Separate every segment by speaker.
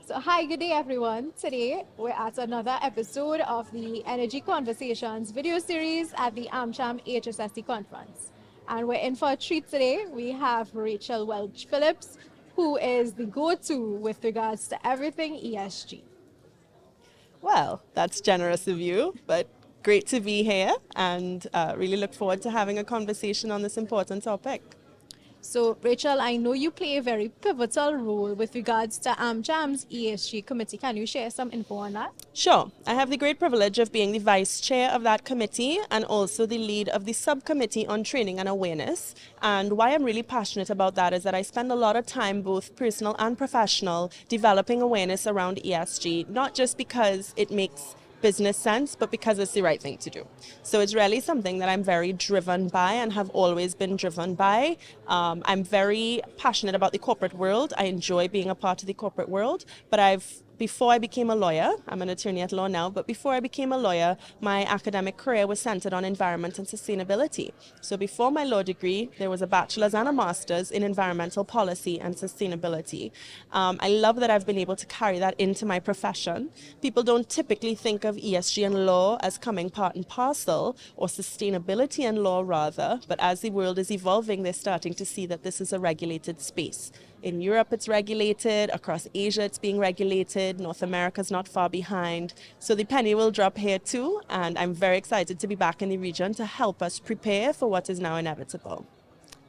Speaker 1: So, hi, good day, everyone. Today, we're at another episode of the Energy Conversations video series at the AmCham HSSC conference. And we're in for a treat today. We have Rachel Welch-Phillips, who is the go-to with regards to everything ESG.
Speaker 2: Well, that's generous of you, but great to be here and really look forward to having a conversation on this important topic.
Speaker 1: So, Rachel, I know you play a very pivotal role with regards to AmCham's ESG committee. Can you share some info on that?
Speaker 2: Sure. I have the great privilege of being the vice chair of that committee and also the lead of the subcommittee on training and awareness. And why I'm really passionate about that is that I spend a lot of time, both personal and professional, developing awareness around ESG, not just because it makes business sense, but because it's the right thing to do. So it's really something that I'm very driven by and have always been driven by. I'm very passionate about the corporate world. I enjoy being a part of the corporate world, but before I became a lawyer, I'm an attorney at law now, but before I became a lawyer, my academic career was centered on environment and sustainability. So before my law degree, there was a bachelor's and a master's in environmental policy and sustainability. I love that I've been able to carry that into my profession. People don't typically think of ESG and law as coming part and parcel, or sustainability and law rather, but as the world is evolving, they're starting to see that this is a regulated space. In Europe, it's regulated. Across Asia, it's being regulated. North America's not far behind. So the penny will drop here too. And I'm very excited to be back in the region to help us prepare for what is now inevitable.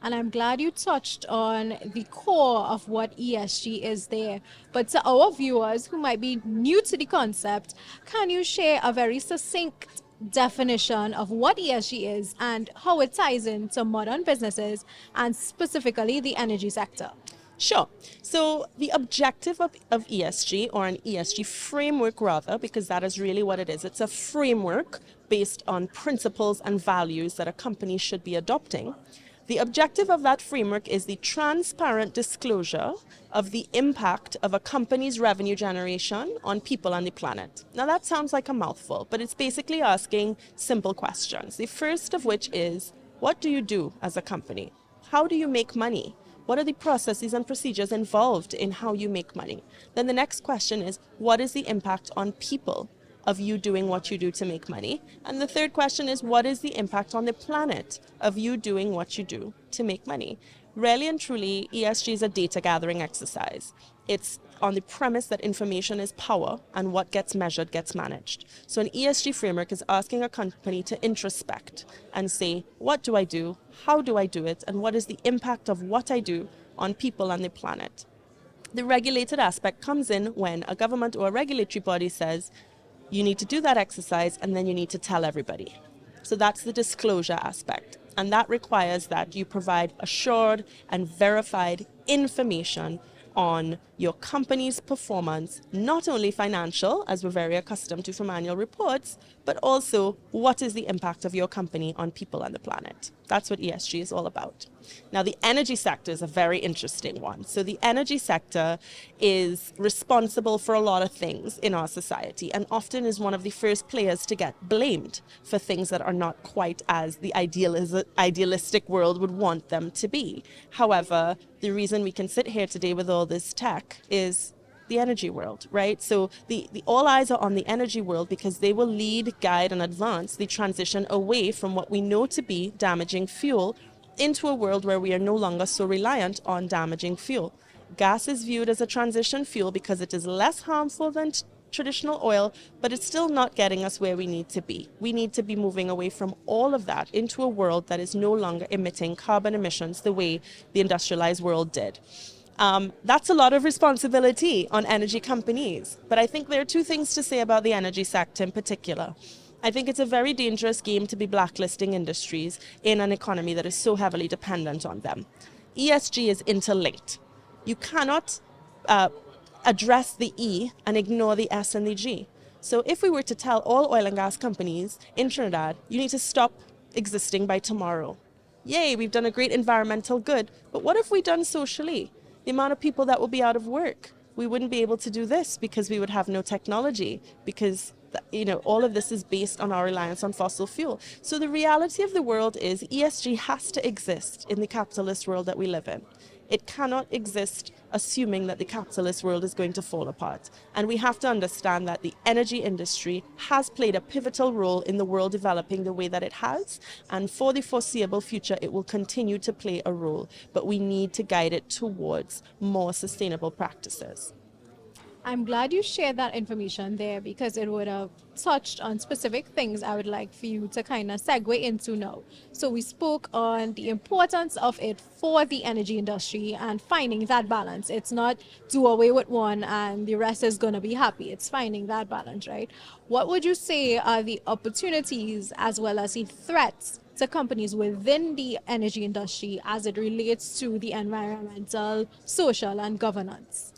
Speaker 1: And I'm glad you touched on the core of what ESG is there. But to our viewers who might be new to the concept, can you share a very succinct definition of what ESG is and how it ties into modern businesses and specifically the energy sector?
Speaker 2: Sure. So the objective of ESG, or an ESG framework rather, because that is really what it is, it's a framework based on principles and values that a company should be adopting. The objective of that framework is the transparent disclosure of the impact of a company's revenue generation on people and the planet. Now that sounds like a mouthful, but it's basically asking simple questions. The first of which is, what do you do as a company? How do you make money? What are the processes and procedures involved in how you make money? Then the next question is, what is the impact on people of you doing what you do to make money? And the third question is, what is the impact on the planet of you doing what you do to make money? Really and truly, ESG is a data gathering exercise. It's on the premise that information is power and what gets measured gets managed. So an ESG framework is asking a company to introspect and say, what do I do? How do I do it? And what is the impact of what I do on people and the planet? The regulated aspect comes in when a government or a regulatory body says, you need to do that exercise and then you need to tell everybody. So that's the disclosure aspect. And that requires that you provide assured and verified information on your company's performance, not only financial, as we're very accustomed to from annual reports, but also what is the impact of your company on people and the planet. That's what ESG is all about. Now, the energy sector is a very interesting one. So the energy sector is responsible for a lot of things in our society and often is one of the first players to get blamed for things that are not quite as the idealistic world would want them to be. However, the reason we can sit here today with all this tech is the energy world, right? So the all eyes are on the energy world because they will lead, guide, and advance the transition away from what we know to be damaging fuel into a world where we are no longer so reliant on damaging fuel. Gas is viewed as a transition fuel because it is less harmful than traditional oil, but it's still not getting us where we need to be. We need to be moving away from all of that into a world that is no longer emitting carbon emissions the way the industrialized world did. That's a lot of responsibility on energy companies. But I think there are two things to say about the energy sector in particular. I think it's a very dangerous game to be blacklisting industries in an economy that is so heavily dependent on them. ESG is interlinked. You cannot address the E and ignore the S and the G. So if we were to tell all oil and gas companies in Trinidad, you need to stop existing by tomorrow. Yay, we've done a great environmental good, but what have we done socially? The amount of people that will be out of work. We wouldn't be able to do this because we would have no technology, because all of this is based on our reliance on fossil fuel. So the reality of the world is ESG has to exist in the capitalist world that we live in. It cannot exist assuming that the capitalist world is going to fall apart. And we have to understand that the energy industry has played a pivotal role in the world developing the way that it has. And for the foreseeable future, it will continue to play a role. But we need to guide it towards more sustainable practices.
Speaker 1: I'm glad you shared that information there because it would have touched on specific things I would like for you to kind of segue into now. So, we spoke on the importance of it for the energy industry and finding that balance. It's not do away with one and the rest is going to be happy. It's finding that balance, right? What would you say are the opportunities as well as the threats to companies within the energy industry as it relates to the environmental, social, and governance?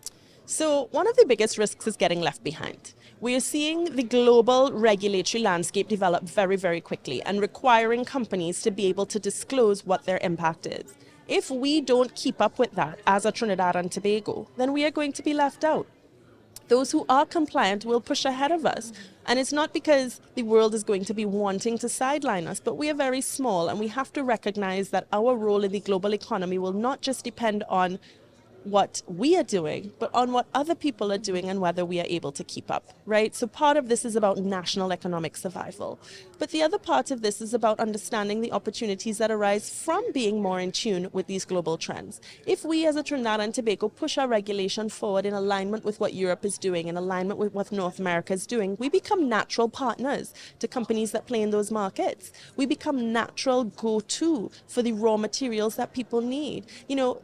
Speaker 2: So one of the biggest risks is getting left behind. We are seeing the global regulatory landscape develop very, very quickly and requiring companies to be able to disclose what their impact is. If we don't keep up with that as a Trinidad and Tobago, then we are going to be left out. Those who are compliant will push ahead of us. And it's not because the world is going to be wanting to sideline us, but we are very small and we have to recognize that our role in the global economy will not just depend on what we are doing, but on what other people are doing and whether we are able to keep up, right? So part of this is about national economic survival. But the other part of this is about understanding the opportunities that arise from being more in tune with these global trends. If we as a Trinidad and Tobago push our regulation forward in alignment with what Europe is doing, in alignment with what North America is doing, we become natural partners to companies that play in those markets. We become natural go-to for the raw materials that people need.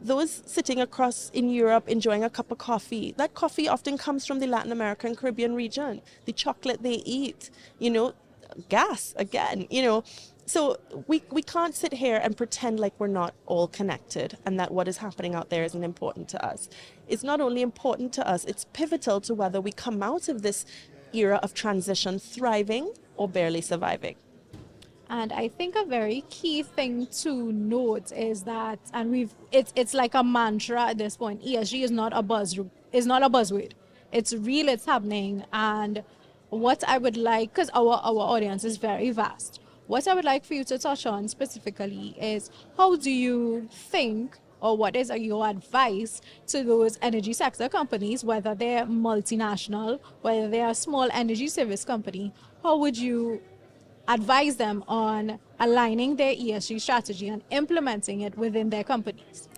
Speaker 2: Those sitting across in Europe enjoying a cup of coffee, that coffee often comes from the Latin American Caribbean region. The chocolate they eat, gas again, So we can't sit here and pretend like we're not all connected and that what is happening out there isn't important to us. It's not only important to us, it's pivotal to whether we come out of this era of transition thriving or barely surviving.
Speaker 1: And I think a very key thing to note is that, and it's like a mantra at this point. ESG is not a buzzword. It's real. It's happening. And what I would like, because our audience is very vast, what I would like for you to touch on specifically is how do you think, or what is your advice to those energy sector companies, whether they're multinational, whether they're a small energy service company, how would you advise them on aligning their ESG strategy and implementing it within their companies?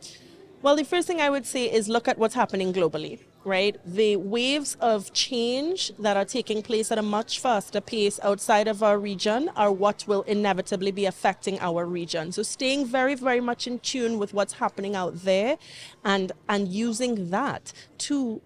Speaker 2: Well, the first thing I would say is look at what's happening globally, right? The waves of change that are taking place at a much faster pace outside of our region are what will inevitably be affecting our region. So staying very, very much in tune with what's happening out there and using that to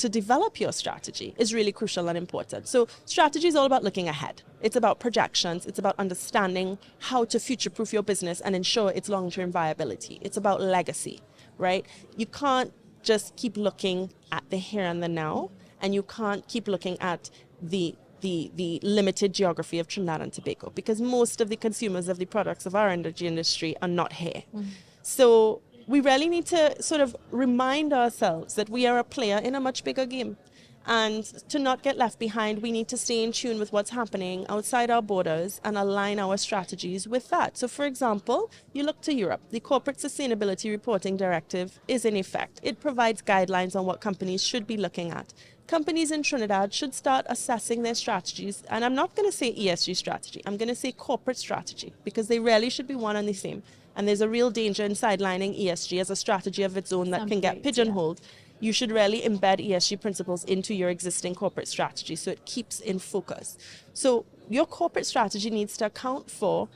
Speaker 2: develop your strategy is really crucial and important. So strategy is all about looking ahead. It's about projections. It's about understanding how to future-proof your business and ensure its long-term viability. It's about legacy, right? You can't just keep looking at the here and the now, and you can't keep looking at the limited geography of Trinidad and Tobago, because most of the consumers of the products of our energy industry are not here. Mm-hmm. So we really need to sort of remind ourselves that we are a player in a much bigger game. And to not get left behind, we need to stay in tune with what's happening outside our borders and align our strategies with that. So, for example, you look to Europe. The Corporate Sustainability Reporting Directive is in effect. It provides guidelines on what companies should be looking at. Companies in Trinidad should start assessing their strategies. And I'm not going to say ESG strategy. I'm going to say corporate strategy, because they really should be one and the same. And there's a real danger in sidelining ESG as a strategy of its own that can get pigeonholed. Yeah. You should really embed ESG principles into your existing corporate strategy so it keeps in focus. So your corporate strategy needs to account for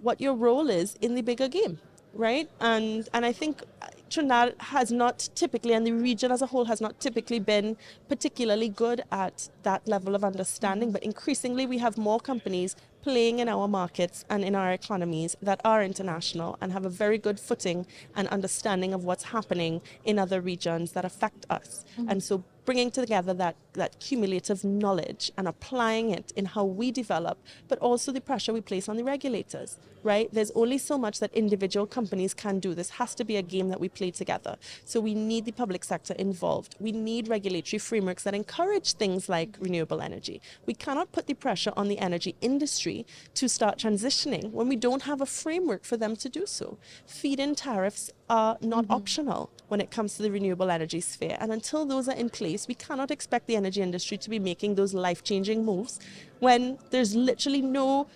Speaker 2: what your role is in the bigger game, right? And I think Trinidad has not typically, and the region as a whole has not typically been particularly good at that level of understanding, but increasingly we have more companies playing in our markets and in our economies that are international and have a very good footing and understanding of what's happening in other regions that affect us. Mm-hmm. And so bringing together that cumulative knowledge and applying it in how we develop, but also the pressure we place on the regulators, right? There's only so much that individual companies can do. This has to be a game that we play together. So we need the public sector involved. We need regulatory frameworks that encourage things like renewable energy. We cannot put the pressure on the energy industry to start transitioning when we don't have a framework for them to do so. Feed-in tariffs are not optional when it comes to the renewable energy sphere. And until those are in place, we cannot expect the energy industry to be making those life-changing moves when there's literally no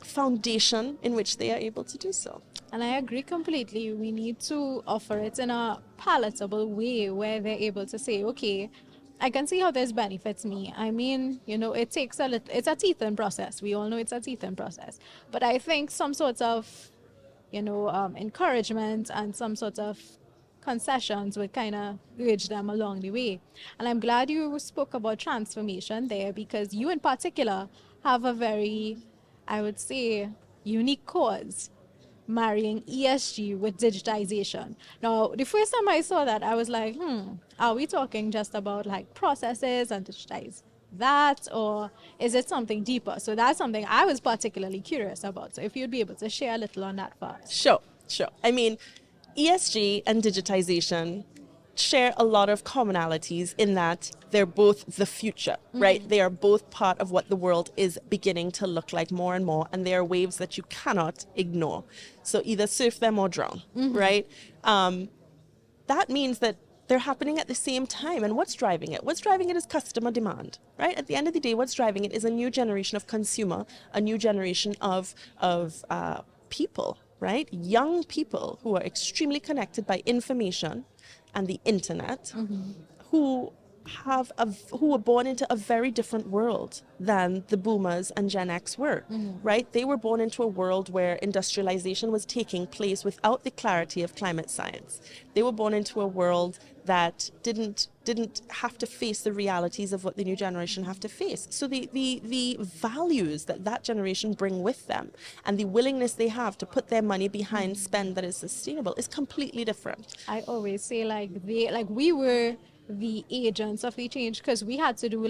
Speaker 2: foundation in which they are able to do so.
Speaker 1: And I agree completely. We need to offer it in a palatable way where they're able to say, okay, I can see how this benefits me. I mean, it takes it's a teething process. We all know it's a teething process. But I think some sorts of, encouragement and some sort of concessions would kind of urge them along the way. And I'm glad you spoke about transformation there because you in particular have a very, I would say, unique cause marrying ESG with digitization. Now, the first time I saw that, I was like, are we talking just about like processes and digitize that, or is it something deeper? So that's something I was particularly curious about. So if you'd be able to share a little on that first.
Speaker 2: Sure. I mean, ESG and digitization share a lot of commonalities in that they're both the future, right? They are both part of what the world is beginning to look like more and more, and they are waves that you cannot ignore. So either surf them or drown, right? That means that they're happening at the same time. And what's driving it? What's driving it is customer demand, right? At the end of the day, what's driving it is a new generation of consumer, a new generation of people, right? Young people who are extremely connected by information and the internet, who were born into a very different world than the boomers and Gen X were, right? They were born into a world where industrialization was taking place without the clarity of climate science. They were born into a world that didn't have to face the realities of what the new generation have to face. So the values that generation bring with them and the willingness they have to put their money behind spend that is sustainable is completely different.
Speaker 1: I always say we were the agents of the change because we had to do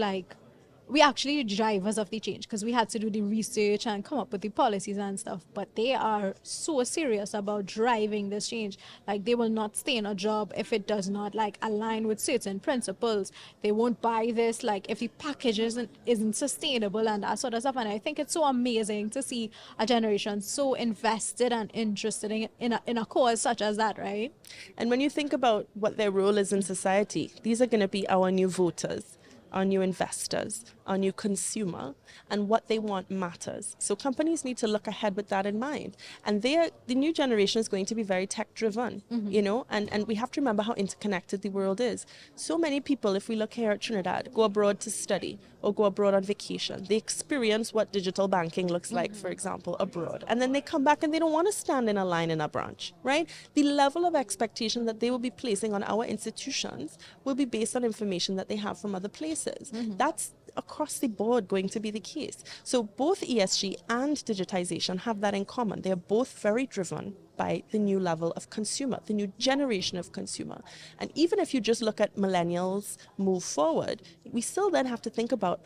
Speaker 1: we actually drivers of the change because we had to do the research and come up with the policies and stuff, but they are so serious about driving this change. Like they will not stay in a job if it does not align with certain principles. They won't buy this if the package isn't sustainable and that sort of stuff. And I think it's so amazing to see a generation so invested and interested in a cause such as that, right?
Speaker 2: And when you think about what their role is in society, these are going to be our new voters, our new investors, our new consumer, and what they want matters. So companies need to look ahead with that in mind. And the new generation is going to be very tech-driven, and we have to remember how interconnected the world is. So many people, if we look here at Trinidad, go abroad to study or go abroad on vacation. They experience what digital banking looks like, for example, abroad. And then they come back and they don't want to stand in a line in a branch, right? The level of expectation that they will be placing on our institutions will be based on information that they have from other places. That's across the board going to be the case. So both ESG and digitization have that in common. They're both very driven by the new level of consumer, the new generation of consumer. And even if you just look at millennials move forward, we still then have to think about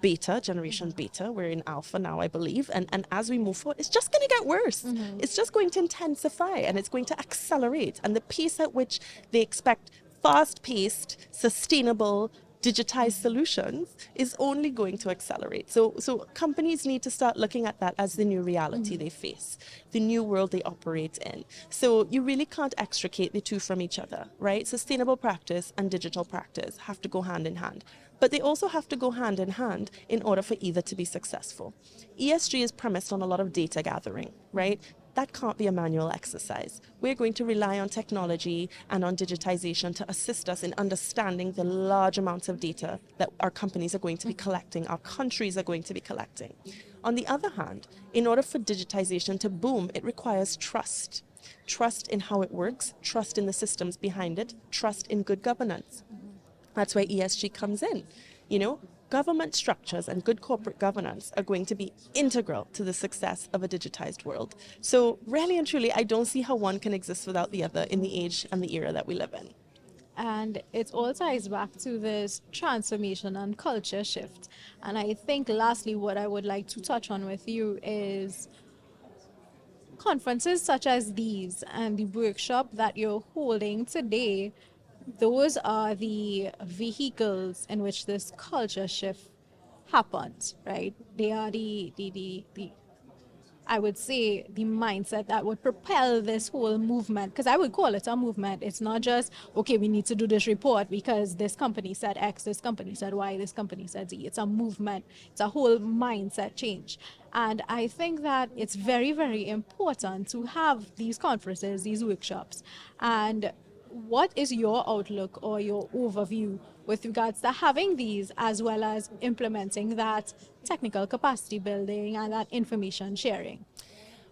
Speaker 2: beta, generation beta. We're in alpha now, I believe. And as we move forward, it's just going to get worse. It's just going to intensify and it's going to accelerate. And the pace at which they expect fast-paced, sustainable, digitized solutions is only going to accelerate. So companies need to start looking at that as the new reality they face, the new world they operate in. So you really can't extricate the two from each other, right? Sustainable practice and digital practice have to go hand in hand. But they also have to go hand in hand in order for either to be successful. ESG is premised on a lot of data gathering, right? That can't be a manual exercise. We're going to rely on technology and on digitization to assist us in understanding the large amounts of data that our companies are going to be collecting, our countries are going to be collecting. On the other hand, in order for digitization to boom, it requires trust. Trust in how it works, trust in the systems behind it, trust in good governance. That's where ESG comes in. Government structures and good corporate governance are going to be integral to the success of a digitized world. So really and truly, I don't see how one can exist without the other in the age and the era that we live in.
Speaker 1: And it all ties back to this transformation and culture shift. And I think, lastly, what I would like to touch on with you is conferences such as these and the workshop that you're holding today. Those are the vehicles in which this culture shift happens, right? They are the I would say, the mindset that would propel this whole movement. Because I would call it a movement. It's not just, okay, we need to do this report because this company said X, this company said Y, this company said Z. It's a movement, it's a whole mindset change. And I think that it's very, very important to have these conferences, these workshops. And what is your outlook or your overview with regards to having these, as well as implementing that technical capacity building and that information sharing?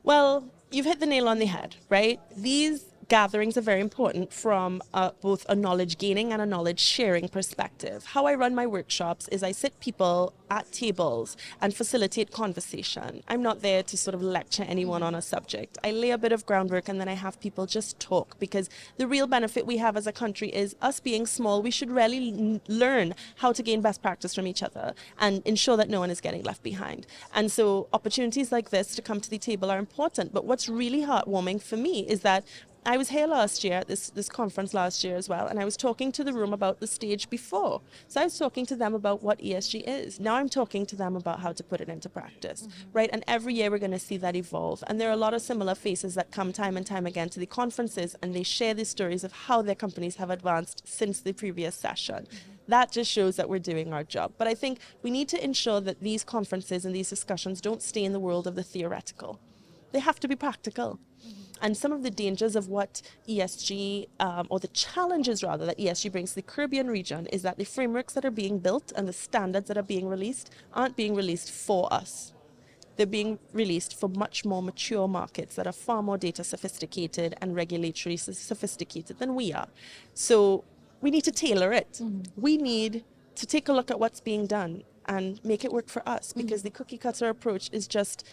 Speaker 2: Well, you've hit the nail on the head, right? These gatherings are very important from both a knowledge gaining and a knowledge sharing perspective. How I run my workshops is I sit people at tables and facilitate conversation. I'm not there to sort of lecture anyone on a subject. I lay a bit of groundwork and then I have people just talk, because the real benefit we have as a country is us being small. We should really learn how to gain best practice from each other and ensure that no one is getting left behind. And so opportunities like this to come to the table are important. But what's really heartwarming for me is that I was here last year at this conference last year as well, and I was talking to the room about the stage before. So I was talking to them about what ESG is. Now I'm talking to them about how to put it into practice, right? And every year we're going to see that evolve. And there are a lot of similar faces that come time and time again to the conferences, and they share the stories of how their companies have advanced since the previous session. That just shows that we're doing our job. But I think we need to ensure that these conferences and these discussions don't stay in the world of the theoretical. They have to be practical. And some of the dangers of what ESG, or the challenges rather, that ESG brings to the Caribbean region is that the frameworks that are being built and the standards that are being released aren't being released for us. They're being released for much more mature markets that are far more data sophisticated and regulatory sophisticated than we are. So we need to tailor it. We need to take a look at what's being done and make it work for us, because the cookie cutter approach is just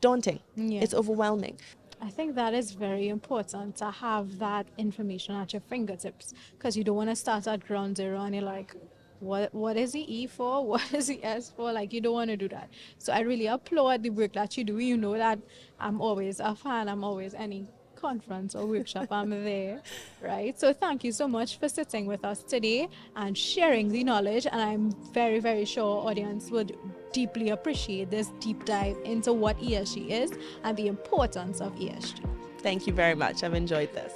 Speaker 2: daunting.
Speaker 1: Yeah.
Speaker 2: It's overwhelming.
Speaker 1: I think that is very important to have that information at your fingertips, because you don't want to start at ground zero and you're like, what is the E for? What is the S for? Like, you don't want to do that. So I really applaud the work that you do. You know that I'm always a fan. I'm always any conference or workshop, I'm there, right? So thank you so much for sitting with us today and sharing the knowledge. And I'm very, very sure audience would deeply appreciate this deep dive into what ESG is and the importance of ESG.
Speaker 2: Thank you very much. I've enjoyed this.